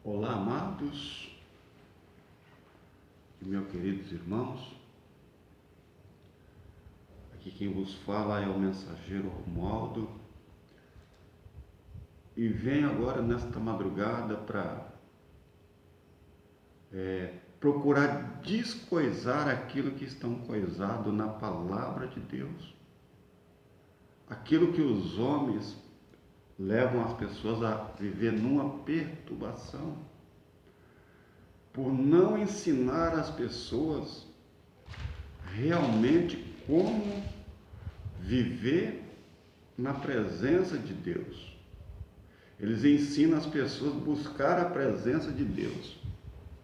Olá, amados e meus queridos irmãos. Aqui quem vos fala é o mensageiro Romualdo e venho agora nesta madrugada para procurar descoisar aquilo que estão coisado na palavra de Deus, aquilo que os homens levam as pessoas a viver numa perturbação, por não ensinar as pessoas realmente como viver na presença de Deus. Eles ensinam as pessoas a buscar a presença de Deus.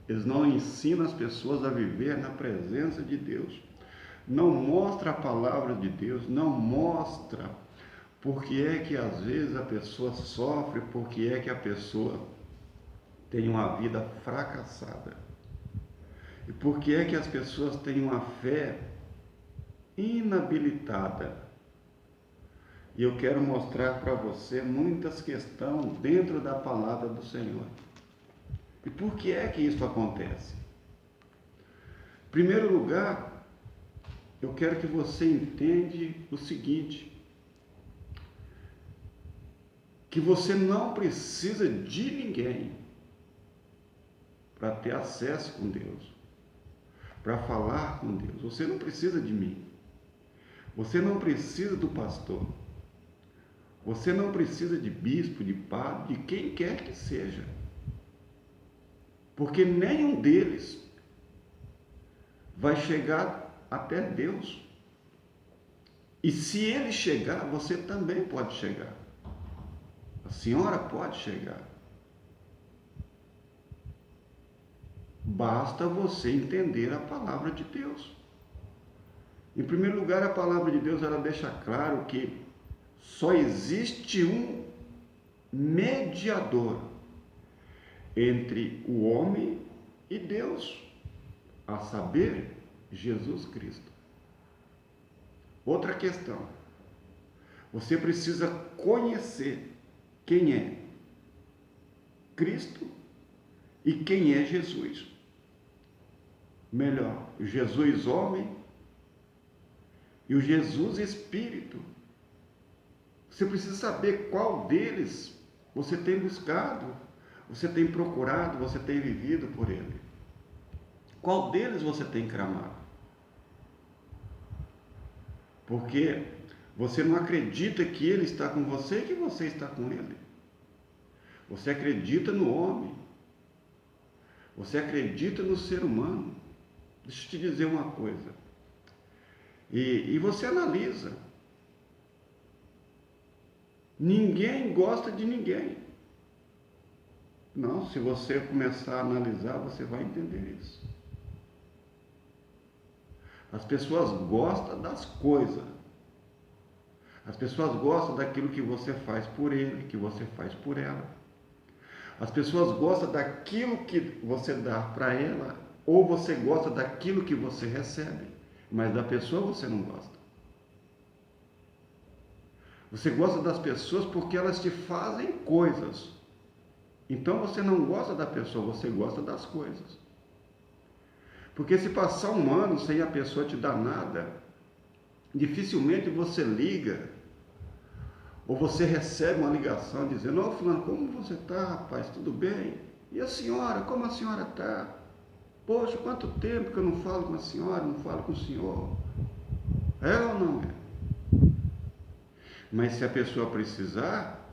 Eles não ensinam as pessoas a viver na presença de Deus. Não mostra a palavra de Deus, não mostra porque é que às vezes a pessoa sofre, porque é que a pessoa tem uma vida fracassada. E porque é que as pessoas têm uma fé inabilitada. E eu quero mostrar para você muitas questões dentro da palavra do Senhor. E por que é que isso acontece? Em primeiro lugar, eu quero que você entenda o seguinte, que você não precisa de ninguém para ter acesso com Deus, para falar com Deus. Você não precisa de mim. Você não precisa do pastor. Você não precisa de bispo, de padre, de quem quer que seja. Porque nenhum deles vai chegar até Deus. E se ele chegar, você também pode chegar. A senhora pode chegar. Basta você entender a palavra de Deus. Em primeiro lugar, a palavra de Deus ela deixa claro que só existe um mediador entre o homem e Deus, a saber, Jesus Cristo. Outra questão, você precisa conhecer quem é Cristo e quem é Jesus. Melhor, o Jesus homem e o Jesus Espírito. Você precisa saber qual deles você tem buscado, você tem procurado, você tem vivido por ele. Qual deles você tem clamado? Porque você não acredita que ele está com você e que você está com ele. Você acredita no homem. Você acredita no ser humano. Deixa eu te dizer uma coisa. E você analisa. Ninguém gosta de ninguém. Não, se você começar a analisar, você vai entender isso. As pessoas gostam das coisas. As pessoas gostam daquilo que você faz por ele, que você faz por ela. As pessoas gostam daquilo que você dá para ela, ou você gosta daquilo que você recebe, mas da pessoa você não gosta. Você gosta das pessoas porque elas te fazem coisas. Então você não gosta da pessoa, você gosta das coisas. Porque se passar um ano sem a pessoa te dar nada, dificilmente você liga ou você recebe uma ligação dizendo: ô fulano, como você está, rapaz? Tudo bem? E a senhora, como a senhora está? Poxa, quanto tempo que eu não falo com a senhora, não falo com o senhor. É ou não é? Mas se a pessoa precisar,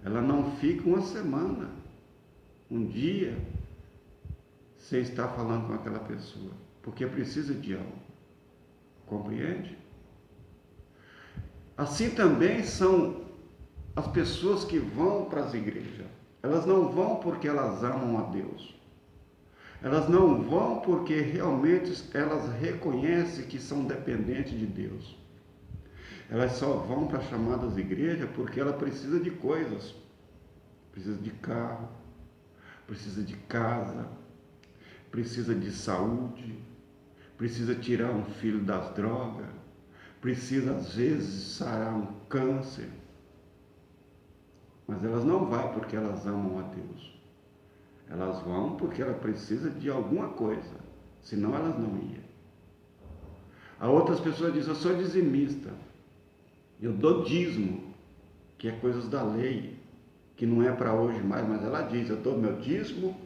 ela não fica uma semana, um dia, sem estar falando com aquela pessoa, porque precisa de algo. Compreende? Assim também são as pessoas que vão para as igrejas. Elas não vão porque elas amam a Deus. Elas não vão porque realmente elas reconhecem que são dependentes de Deus. Elas só vão para as chamadas igrejas porque ela precisa de coisas. Precisa de carro, precisa de casa, precisa de saúde, precisa tirar um filho das drogas, precisa às vezes sarar um câncer. Mas elas não vão porque elas amam a Deus. Elas vão porque ela precisa de alguma coisa, senão elas não iam. A outras pessoas dizem, eu sou dizimista, eu dou dízimo, que é coisas da lei, que não é para hoje mais, mas ela diz, eu dou meu dízimo,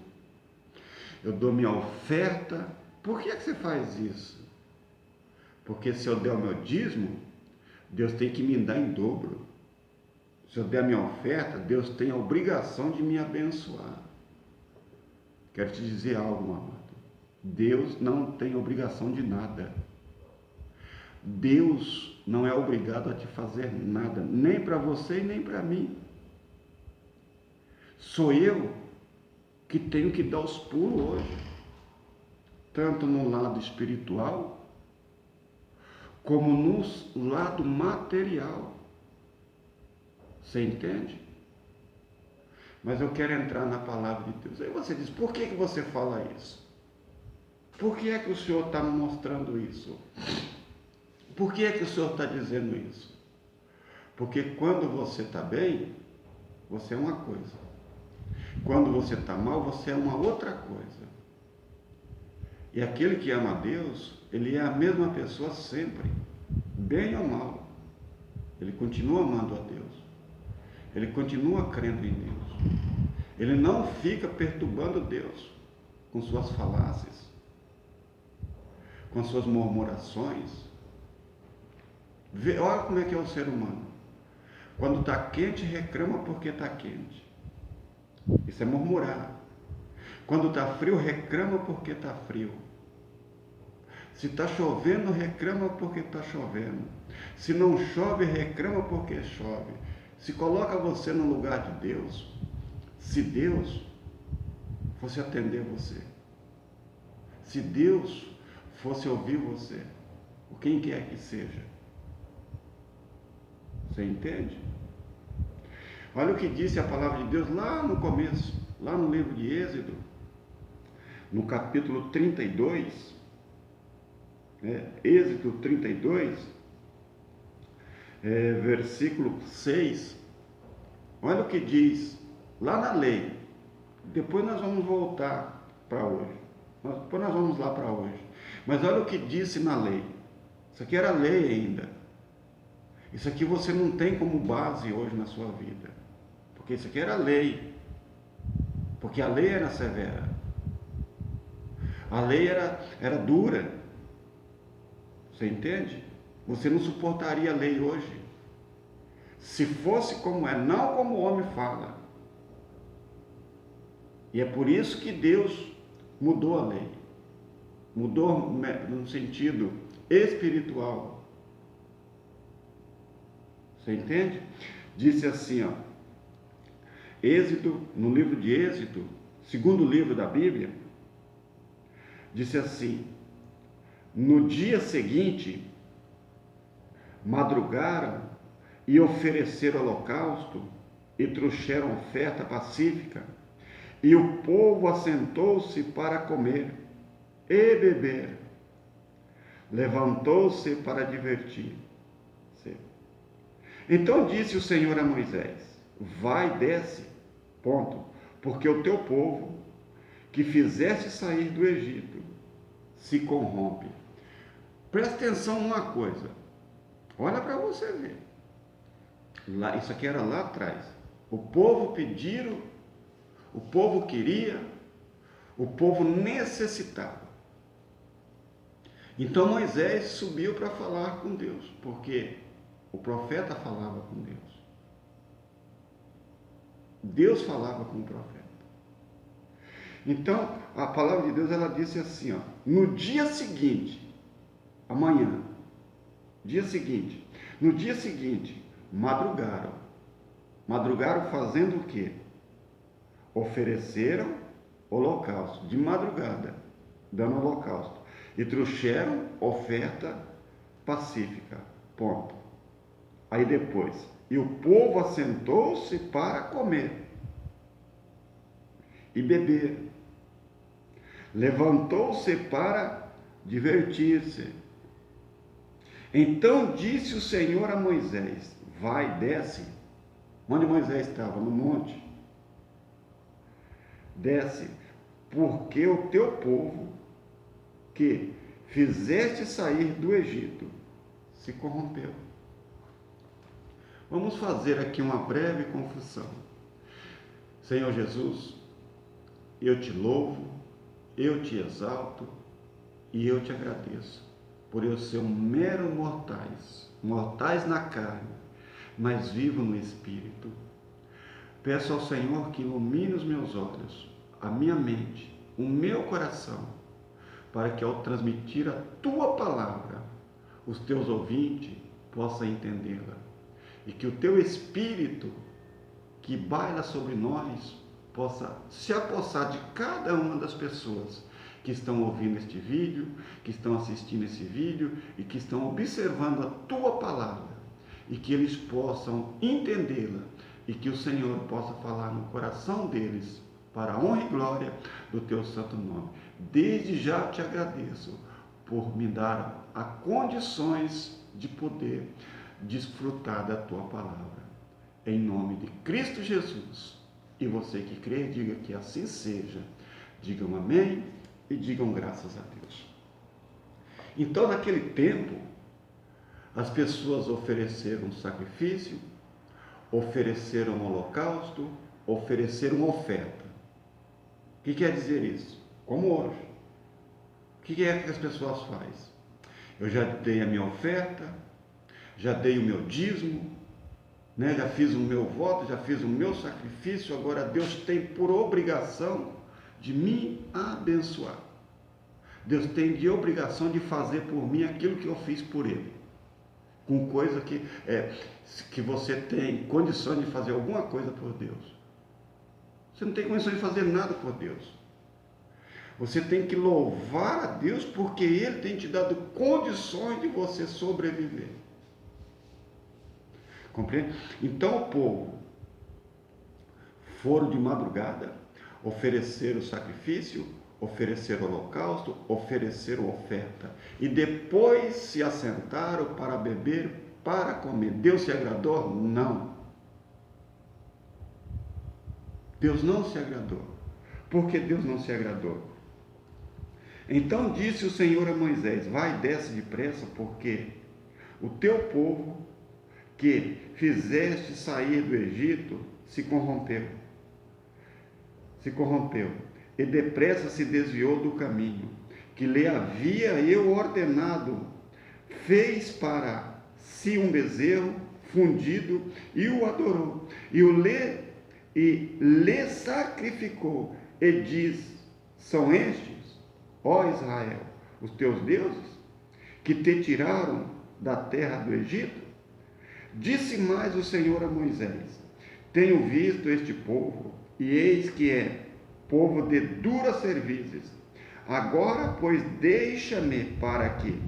eu dou minha oferta. Por que você faz isso? Porque se eu der o meu dízimo, Deus tem que me dar em dobro. Se eu der a minha oferta, Deus tem a obrigação de me abençoar. Quero te dizer algo, meu amado. Deus não tem obrigação de nada. Deus não é obrigado a te fazer nada, nem para você e nem para mim. Sou eu que tenho que dar os pulos hoje, tanto no lado espiritual, como no lado material. Você entende? Mas eu quero entrar na palavra de Deus. Aí você diz, por que você fala isso? Por que é que o Senhor está me mostrando isso? Por que é que o Senhor está dizendo isso? Porque quando você está bem, você é uma coisa. Quando você está mal, você é uma outra coisa. E aquele que ama a Deus, ele é a mesma pessoa sempre, bem ou mal. Ele continua amando a Deus. Ele continua crendo em Deus. Ele não fica perturbando Deus com suas falácias, com suas murmurações. Olha como é que é o ser humano. Quando está quente, reclama porque está quente. Isso é murmurar. Quando está frio, reclama porque está frio. Se está chovendo, reclama porque está chovendo. Se não chove, reclama porque chove. Se coloca você no lugar de Deus, se Deus fosse atender você, se Deus fosse ouvir você, ou quem quer que seja, você entende? Olha o que disse a palavra de Deus lá no começo, lá no livro de Êxodo, no capítulo 32, Êxodo 32, versículo 6, olha o que diz lá na lei. Depois nós vamos voltar para hoje, depois nós vamos lá para hoje, mas olha o que disse na lei. Isso aqui era lei ainda. Isso aqui você não tem como base hoje na sua vida, porque isso aqui era lei, porque a lei era severa, a lei era dura. Você entende? Você não suportaria a lei hoje, se fosse como é, não como o homem fala. E é por isso que Deus mudou a lei, mudou no sentido espiritual. Você entende? Disse assim, Êxodo, no livro de Êxodo, segundo livro da Bíblia, disse assim: no dia seguinte, madrugaram e ofereceram holocausto e trouxeram oferta pacífica, e o povo assentou-se para comer e beber, levantou-se para divertir-se. Então disse o Senhor a Moisés: vai, desce, porque o teu povo, que fizeste sair do Egito, se corrompe. Presta atenção numa coisa, olha para você ver. Isso aqui era lá atrás. O povo pediram, o povo queria, o povo necessitava. Então Moisés subiu para falar com Deus, porque o profeta falava com Deus. Deus falava com o profeta. Então, a palavra de Deus, ela disse assim, no dia seguinte, amanhã, no dia seguinte, madrugaram fazendo o quê? Ofereceram holocausto, de madrugada, dando holocausto, e trouxeram oferta pacífica, Aí depois, e o povo assentou-se para comer e beber, levantou-se para divertir-se. Então disse o Senhor a Moisés: vai, desce. Onde Moisés estava? No monte. Desce, porque o teu povo, que fizeste sair do Egito, se corrompeu. Vamos fazer aqui uma breve confissão. Senhor Jesus, eu te louvo, eu te exalto e eu te agradeço por eu ser um mero mortais na carne, mas vivo no Espírito. Peço ao Senhor que ilumine os meus olhos, a minha mente, o meu coração, para que ao transmitir a tua palavra, os teus ouvintes possam entendê-la. E que o teu Espírito, que baila sobre nós, possa se apossar de cada uma das pessoas que estão ouvindo este vídeo, que estão assistindo esse vídeo e que estão observando a tua palavra, e que eles possam entendê-la e que o Senhor possa falar no coração deles para a honra e glória do teu santo nome. Desde já te agradeço por me dar as condições de poder desfrutar da tua palavra. Em nome de Cristo Jesus. E você que crê, diga que assim seja. Digam amém e digam graças a Deus. Então, naquele tempo, as pessoas ofereceram sacrifício, ofereceram holocausto, ofereceram oferta. O que quer dizer isso? Como hoje. O que é que as pessoas fazem? Eu já dei a minha oferta, já dei o meu dízimo, já fiz o meu voto, já fiz o meu sacrifício, agora Deus tem por obrigação de me abençoar. Deus tem de obrigação de fazer por mim aquilo que eu fiz por Ele. Com coisa que você tem condições de fazer alguma coisa por Deus. Você não tem condições de fazer nada por Deus. Você tem que louvar a Deus porque Ele tem te dado condições de você sobreviver. Compreende? Então o povo foram de madrugada, ofereceram sacrifício, ofereceram holocausto, ofereceram oferta. E depois se assentaram para beber, para comer. Deus se agradou? Não. Deus não se agradou. Por que Deus não se agradou? Então disse o Senhor a Moisés: vai, desce depressa, porque o teu povo que fizeste sair do Egito se corrompeu, e depressa se desviou do caminho que lhe havia eu ordenado. Fez para si um bezerro fundido e o adorou, e lhe sacrificou, e diz: são estes, ó Israel, os teus deuses, que te tiraram da terra do Egito? Disse mais o Senhor a Moisés: tenho visto este povo, e eis que é povo de dura cerviz. Agora, pois, deixa-me para que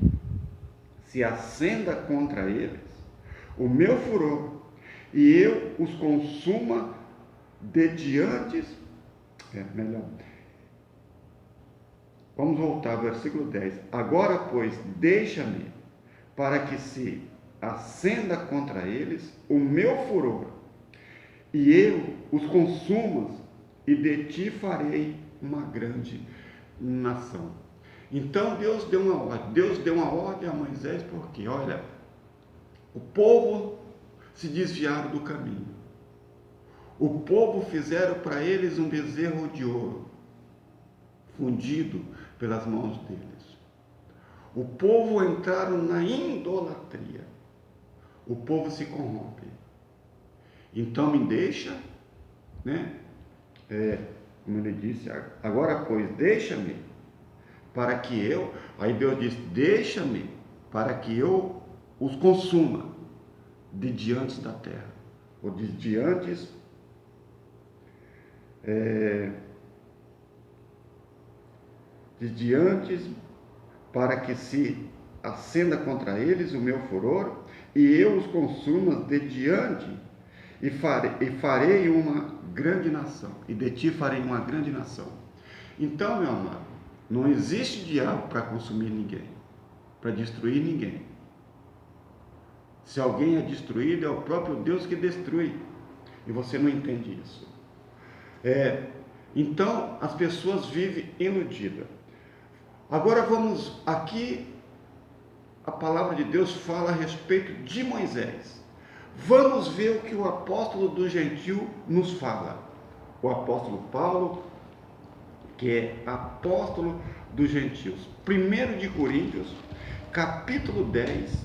se acenda contra eles o meu furor, e eu os consuma de diante. Vamos voltar ao versículo 10. Agora, pois, deixa-me para que se acenda contra eles o meu furor, e eu os consuma, e de ti farei uma grande nação. Então Deus deu uma ordem a Moisés, porque, olha, o povo se desviaram do caminho. O povo fizeram para eles um bezerro de ouro, fundido pelas mãos deles. O povo entraram na idolatria. O povo se corrompe. Então me deixa, como ele disse, agora pois deixa-me para que eu, aí Deus diz, deixa-me para que eu os consuma de diante da terra, ou de diante para que se acenda contra eles o meu furor, e eu os consuma de diante, e farei uma grande nação, e de ti farei uma grande nação. Então, meu amado, não existe diabo para consumir ninguém, para destruir ninguém. Se alguém é destruído, é o próprio Deus que destrui, e você não entende isso. Então, as pessoas vivem iludidas. Agora vamos aqui, a palavra de Deus fala a respeito de Moisés. Vamos ver o que o apóstolo do gentil nos fala. O apóstolo Paulo, que é apóstolo dos gentios. 1 de Coríntios, capítulo 10,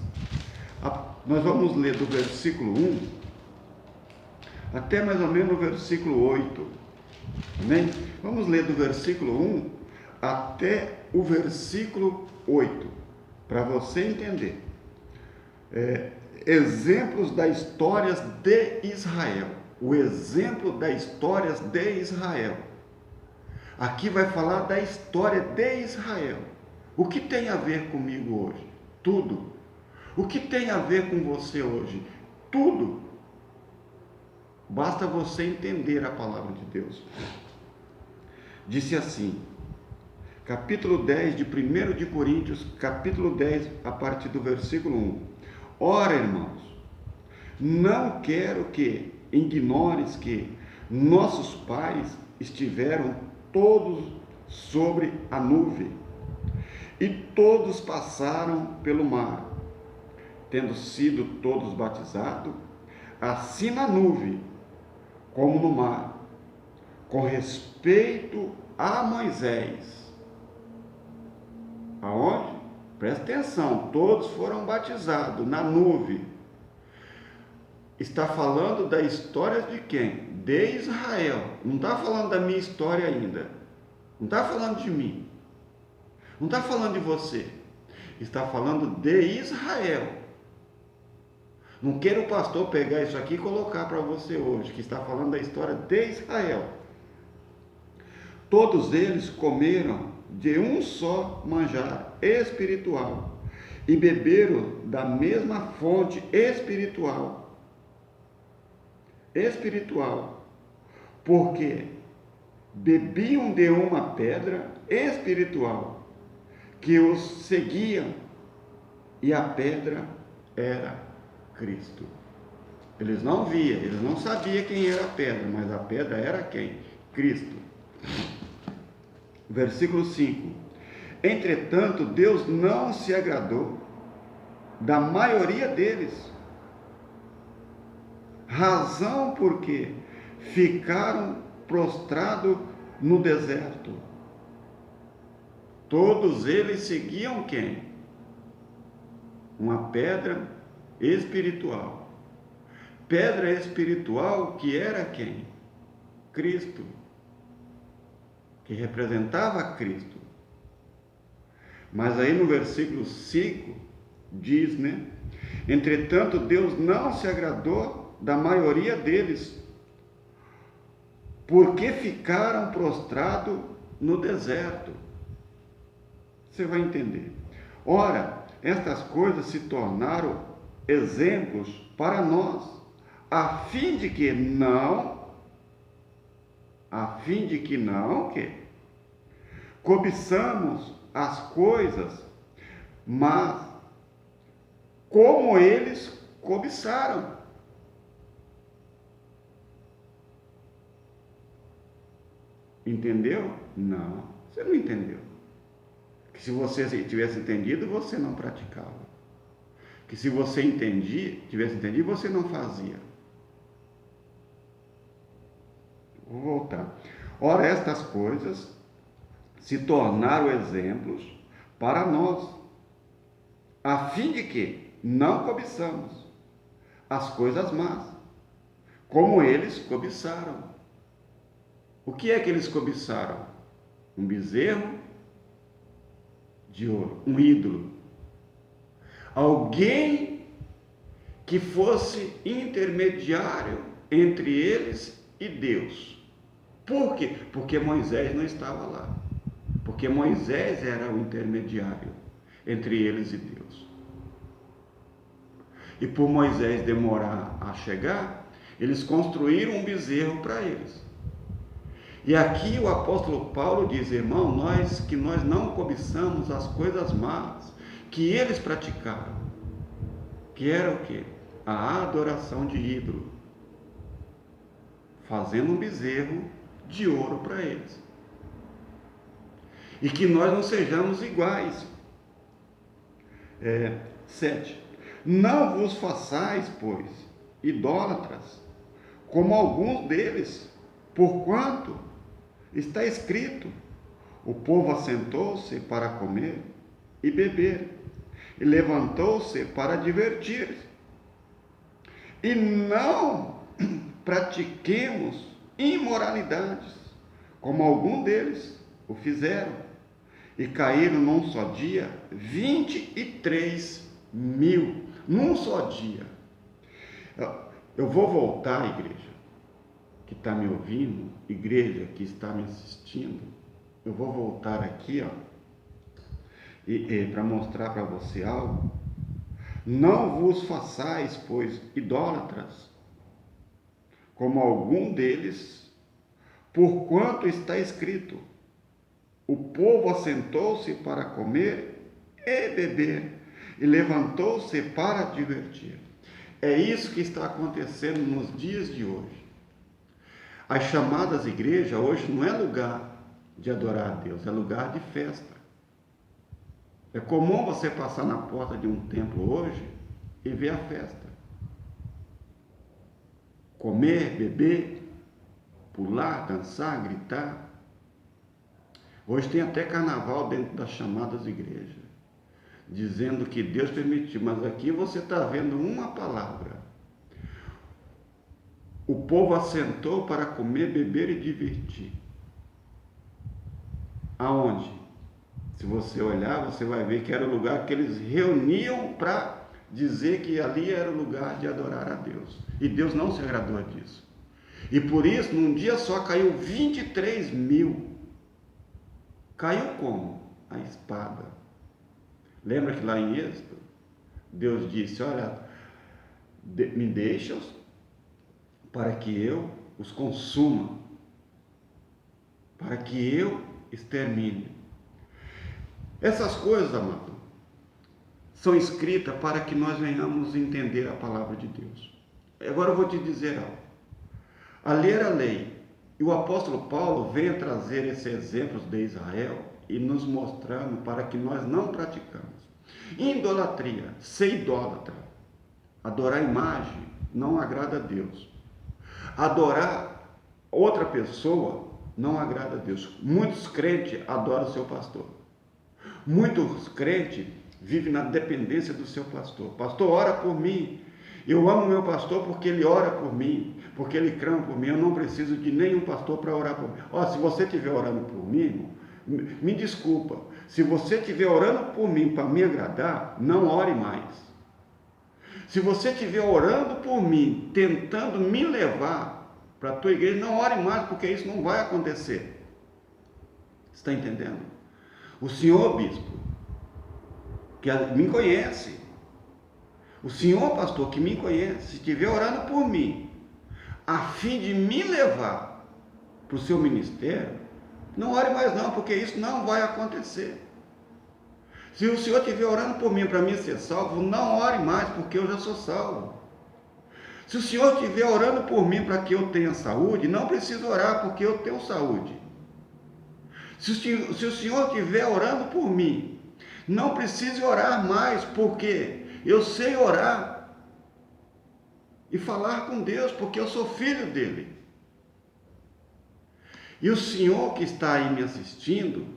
nós vamos ler do versículo 1 até mais ou menos o versículo 8. Amém? Vamos ler do versículo 1 até o versículo 8, para você entender. Exemplos da história de Israel. O exemplo da história de Israel. Aqui vai falar da história de Israel. O que tem a ver comigo hoje? Tudo. O que tem a ver com você hoje? Tudo. Basta você entender a palavra de Deus. Disse assim, capítulo 10 de 1 de Coríntios, capítulo 10, a partir do versículo 1. Ora, irmãos, não quero que ignores que nossos pais estiveram todos sobre a nuvem, e todos passaram pelo mar, tendo sido todos batizados, assim na nuvem como no mar. Com respeito a Moisés, aonde? Presta atenção, todos foram batizados na nuvem. Está falando da história de quem? De Israel. Não está falando da minha história ainda. Não está falando de mim. Não está falando de você. Está falando de Israel. Não queira o pastor pegar isso aqui e colocar para você hoje, que está falando da história de Israel. Todos eles comeram de um só manjar espiritual e beberam da mesma fonte espiritual, porque bebiam de uma pedra espiritual que os seguia, e a pedra era Cristo. Eles não viam, eles não sabiam quem era a pedra, mas a pedra era quem? Cristo. Versículo 5. Entretanto, Deus não se agradou da maioria deles, razão porque ficaram prostrados no deserto. Todos eles seguiam quem? Uma pedra espiritual. Pedra espiritual que era quem? Cristo, que representava Cristo. Mas aí no versículo 5 diz, né? Entretanto, Deus não se agradou da maioria deles, porque ficaram prostrados no deserto. Você vai entender. Ora, estas coisas se tornaram exemplos para nós, a fim de que não, que cobiçamos as coisas, mas como eles cobiçaram. Entendeu? Não, você não entendeu. Que se você tivesse entendido, você não praticava. Que se você tivesse entendido, você não fazia. Vou voltar. Ora, estas coisas se tornaram exemplos para nós, a fim de que não cobiçamos as coisas más, como eles cobiçaram. O que é que eles cobiçaram? Um bezerro de ouro, um ídolo. Alguém que fosse intermediário entre eles e Deus. Por quê? Porque Moisés não estava lá. Porque Moisés era o intermediário entre eles e Deus. E por Moisés demorar a chegar, eles construíram um bezerro para eles. E aqui o apóstolo Paulo diz, irmão, nós não cobiçamos as coisas más que eles praticaram, que era o quê? A adoração de ídolo, fazendo um bezerro de ouro para eles. E que nós não sejamos iguais. 7. Não vos façais, pois, idólatras, como alguns deles, porquanto está escrito: o povo assentou-se para comer e beber, e levantou-se para divertir. E não pratiquemos imoralidades, como alguns deles o fizeram, e caíram num só dia 23 mil, num só dia. Eu vou voltar, igreja que está me ouvindo, igreja que está me assistindo, eu vou voltar aqui, para mostrar para você algo. Não vos façais, pois, idólatras, como algum deles, porquanto está escrito: o povo assentou-se para comer e beber, e levantou-se para divertir. É isso que está acontecendo nos dias de hoje. As chamadas igrejas hoje não é lugar de adorar a Deus, é lugar de festa. É comum você passar na porta de um templo hoje e ver a festa. Comer, beber, pular, dançar, gritar. Hoje tem até carnaval dentro das chamadas igrejas, dizendo que Deus permitiu, mas aqui você está vendo uma palavra: o povo assentou para comer, beber e divertir. Aonde? Se você olhar, você vai ver que era o lugar que eles reuniam para dizer que ali era o lugar de adorar a Deus. E Deus não se agradou disso. E por isso, num dia só, caiu 23 mil. Caiu como? A espada. Lembra que lá em Êxodo, Deus disse: olha, me deixa-os para que eu os consuma, para que eu extermine. Essas coisas, amado, são escritas para que nós venhamos entender a palavra de Deus. Agora eu vou te dizer algo. A lei era a lei, e o apóstolo Paulo veio trazer esses exemplos de Israel e nos mostrando para que nós não praticamos. Idolatria, ser idólatra, adorar imagem, não agrada a Deus. Adorar outra pessoa não agrada a Deus. Muitos crentes adoram o seu pastor. Muitos crentes vivem na dependência do seu pastor. Pastor, ora por mim. Eu amo meu pastor porque ele ora por mim, porque ele clama por mim. Eu não preciso de nenhum pastor para orar por mim. Se você estiver orando por mim, irmão, me desculpa. Se você estiver orando por mim para me agradar, não ore mais. Se você estiver orando por mim, tentando me levar para a tua igreja, não ore mais, porque isso não vai acontecer. Você está entendendo? O senhor bispo, que me conhece, o senhor pastor que me conhece, se estiver orando por mim, a fim de me levar para o seu ministério, não ore mais não, porque isso não vai acontecer. Se o senhor estiver orando por mim para mim ser salvo, não ore mais, porque eu já sou salvo. Se o senhor estiver orando por mim para que eu tenha saúde, não preciso orar, porque eu tenho saúde. Se o senhor estiver orando por mim, não precise orar mais, porque eu sei orar e falar com Deus, porque eu sou filho dele. E o senhor que está aí me assistindo,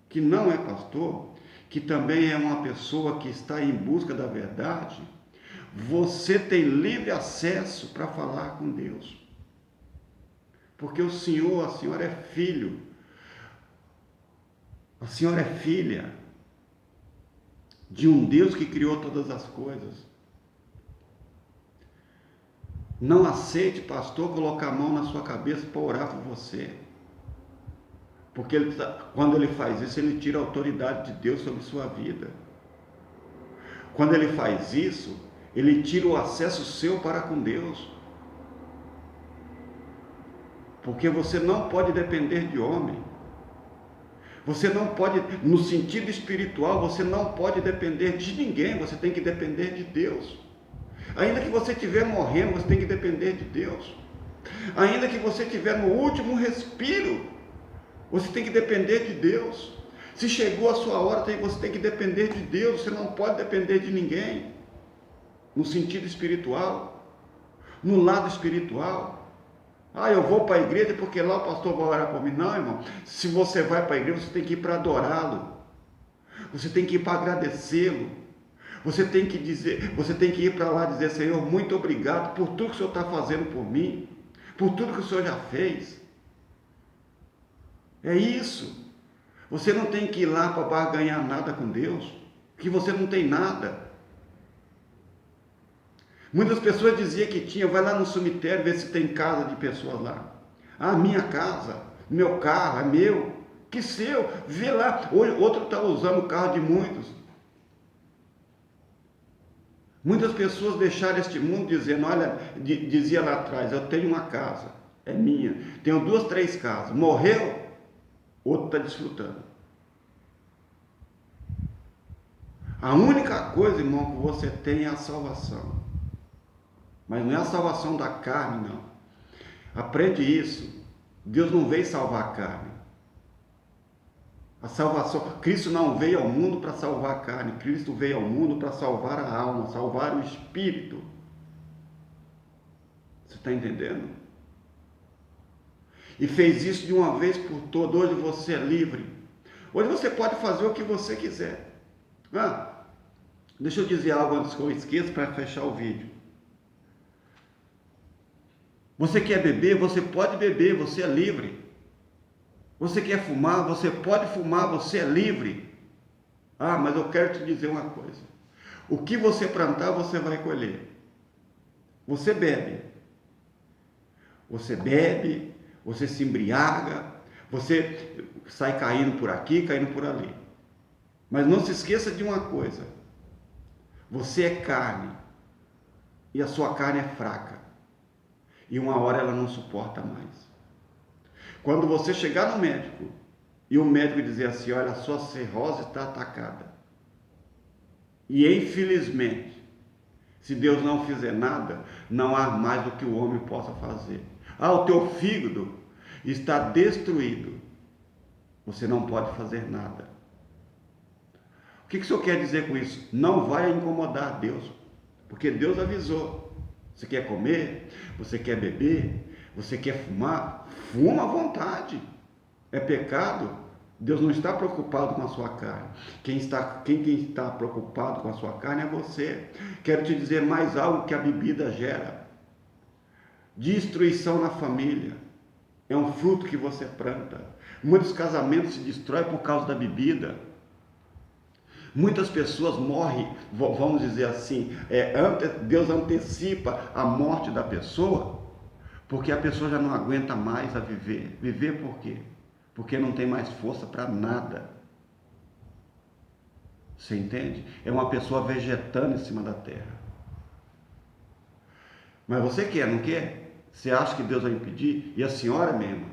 que não é pastor, que também é uma pessoa que está em busca da verdade, você tem livre acesso para falar com Deus. Porque a senhora é filho, a senhora é filha de um Deus que criou todas as coisas. Não aceite, pastor, colocar a mão na sua cabeça para orar por você. Porque quando ele faz isso, ele tira a autoridade de Deus sobre sua vida. Quando ele faz isso, ele tira o acesso seu para com Deus. Porque você não pode depender de homem. Você não pode, no sentido espiritual, você não pode depender de ninguém, você tem que depender de Deus. Ainda que você estiver morrendo, você tem que depender de Deus. Ainda que você estiver no último respiro, você tem que depender de Deus. Se chegou a sua hora, você tem que depender de Deus. Você não pode depender de ninguém. No sentido espiritual, no lado espiritual. Eu vou para a igreja porque lá o pastor vai orar por mim. Não, irmão. Se você vai para a igreja, você tem que ir para adorá-lo. Você tem que ir para agradecê-lo. Você tem que ir para lá dizer: Senhor, muito obrigado por tudo que o Senhor está fazendo por mim, por tudo que o Senhor já fez. É isso. Você não tem que ir lá para barganhar nada com Deus, que você não tem nada. Muitas pessoas diziam que tinha, vai lá no cemitério ver se tem casa de pessoas lá. Minha casa, meu carro é meu. Que seu? Vê lá. Outro está usando o carro de muitos. Muitas pessoas deixaram este mundo dizendo: olha, dizia lá atrás, eu tenho uma casa, é minha. Tenho 2, 3 casas. Morreu, outro está desfrutando. A única coisa, irmão, que você tem é a salvação. Mas não é a salvação da carne, não. Aprende isso. Deus não veio salvar a carne. A salvação, Cristo não veio ao mundo para salvar a carne. Cristo veio ao mundo para salvar a alma, salvar o espírito. Você está entendendo? E fez isso de uma vez por todas. Hoje você é livre. Hoje você pode fazer o que você quiser. Deixa eu dizer algo antes que eu esqueça para fechar o vídeo. Você quer beber? Você pode beber, você é livre. Você quer fumar? Você pode fumar, você é livre. Mas eu quero te dizer uma coisa. O que você plantar, você vai colher. Você bebe. Você se embriaga, você sai caindo por aqui, caindo por ali. Mas não se esqueça de uma coisa. Você é carne. E a sua carne é fraca. E uma hora ela não suporta mais. Quando você chegar no médico e o médico dizer assim: olha, a sua cirrose está atacada. E infelizmente, se Deus não fizer nada, não há mais o que o homem possa fazer. O teu fígado está destruído. Você não pode fazer nada. O que o Senhor quer dizer com isso? Não vai incomodar Deus, porque Deus avisou. Você quer comer? Você quer beber? Você quer fumar? Fuma à vontade. É pecado? Deus não está preocupado com a sua carne. Quem está preocupado com a sua carne é você. Quero te dizer mais algo que a bebida gera. Destruição na família. É um fruto que você planta. Muitos casamentos se destroem por causa da bebida. Muitas pessoas morrem, vamos dizer assim, Deus antecipa a morte da pessoa, porque a pessoa já não aguenta mais a viver. Viver por quê? Porque não tem mais força para nada. Você entende? É uma pessoa vegetando em cima da terra. Mas você quer, não quer? Você acha que Deus vai impedir? E a senhora mesma?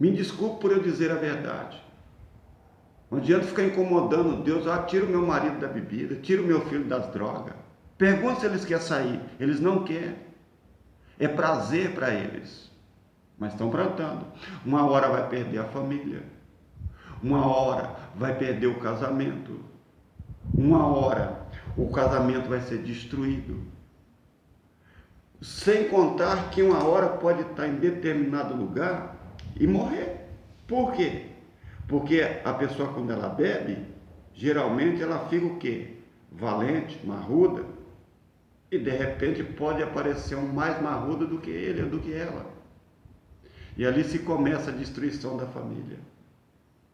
Me desculpe por eu dizer a verdade. Não adianta ficar incomodando Deus. Tira o meu marido da bebida, tira o meu filho das drogas. Pergunta se eles querem sair. Eles não querem. É prazer para eles. Mas estão plantando. Uma hora vai perder a família. Uma hora vai perder o casamento. Uma hora o casamento vai ser destruído. Sem contar que uma hora pode estar em determinado lugar e morrer. Por quê? Porque a pessoa, quando ela bebe, geralmente ela fica o quê? Valente, marruda. E de repente pode aparecer um mais marrudo do que ele ou do que ela. E ali se começa a destruição da família.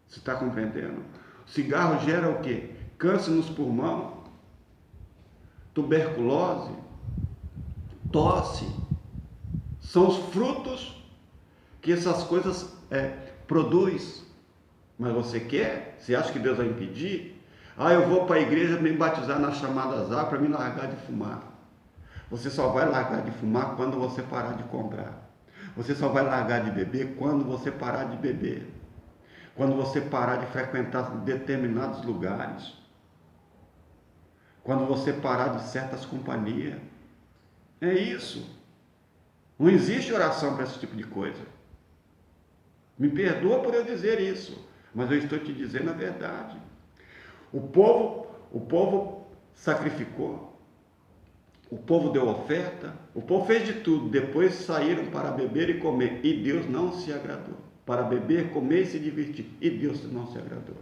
Você está compreendendo? O cigarro gera o quê? Câncer nos pulmões, tuberculose, tosse. São os frutos que essas coisas produzem. Mas você quer? Você acha que Deus vai impedir? Eu vou para a igreja me batizar nas chamadas águas para me largar de fumar. Você só vai largar de fumar quando você parar de comprar. Você só vai largar de beber quando você parar de beber. Quando você parar de frequentar determinados lugares. Quando você parar de certas companhias. É isso. Não existe oração para esse tipo de coisa. Me perdoa por eu dizer isso, mas eu estou te dizendo a verdade. O povo sacrificou, o povo deu oferta, o povo fez de tudo, depois saíram para beber e comer, e Deus não se agradou. Para beber, comer e se divertir, e Deus não se agradou.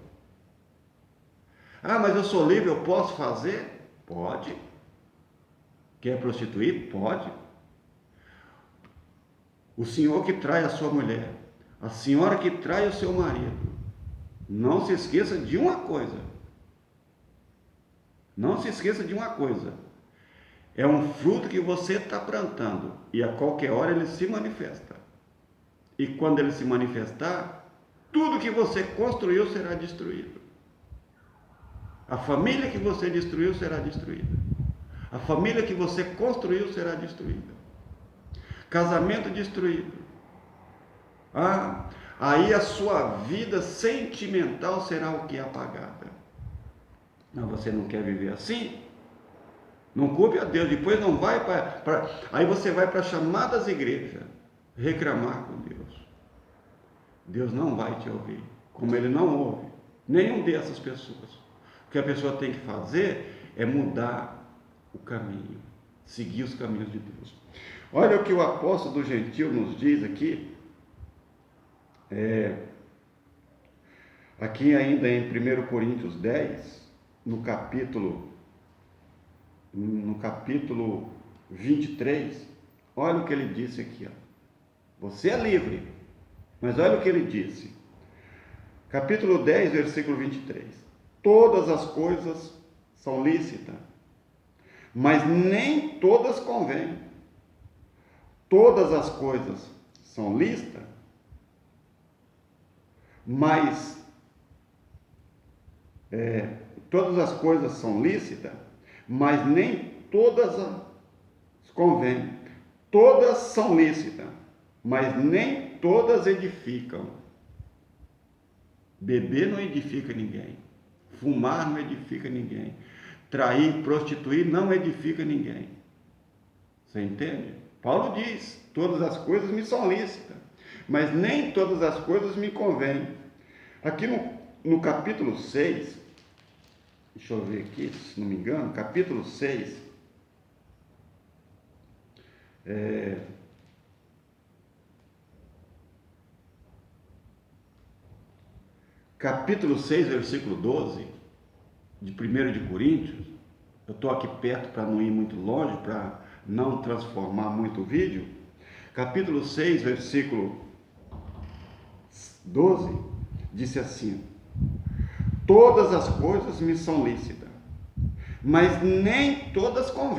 Ah, mas eu sou livre, eu posso fazer? Pode. Quer prostituir? Pode. O senhor que trai a sua mulher, a senhora que trai o seu marido, não se esqueça de uma coisa. Não se esqueça de uma coisa. É um fruto que você está plantando e a qualquer hora ele se manifesta. E quando ele se manifestar, tudo que você construiu será destruído. A família que você destruiu será destruída. A família que você construiu será destruída. Casamento destruído. Aí a sua vida sentimental será o que? Apagada. Mas você não quer viver assim? Não culpe a Deus. Depois não vai para... Aí você vai para chamadas igrejas reclamar com Deus. Deus não vai te ouvir. Como Ele não ouve nenhum dessas pessoas. O que a pessoa tem que fazer é mudar o caminho. Seguir os caminhos de Deus. Olha o que o apóstolo do Gentil nos diz aqui. Aqui ainda em 1 Coríntios 10, no capítulo 23, olha o que ele disse aqui. Você é livre, mas olha o que ele disse. Capítulo 10, versículo 23. Todas as coisas são lícitas, mas nem todas convêm. Todas as coisas são lícitas, mas todas as coisas são lícitas, mas nem todas convêm. Todas são lícitas, mas nem todas edificam. Beber não edifica ninguém. Fumar não edifica ninguém. Trair, prostituir não edifica ninguém. Você entende? Paulo diz, todas as coisas me são lícitas, mas nem todas as coisas me convêm. Aqui no capítulo 6, deixa eu ver aqui, se não me engano, capítulo 6, capítulo 6, versículo 12, de 1 de Coríntios, eu estou aqui perto para não ir muito longe, para não transformar muito o vídeo, capítulo 6, versículo 12, disse assim: todas as coisas me são lícitas, mas nem todas convêm.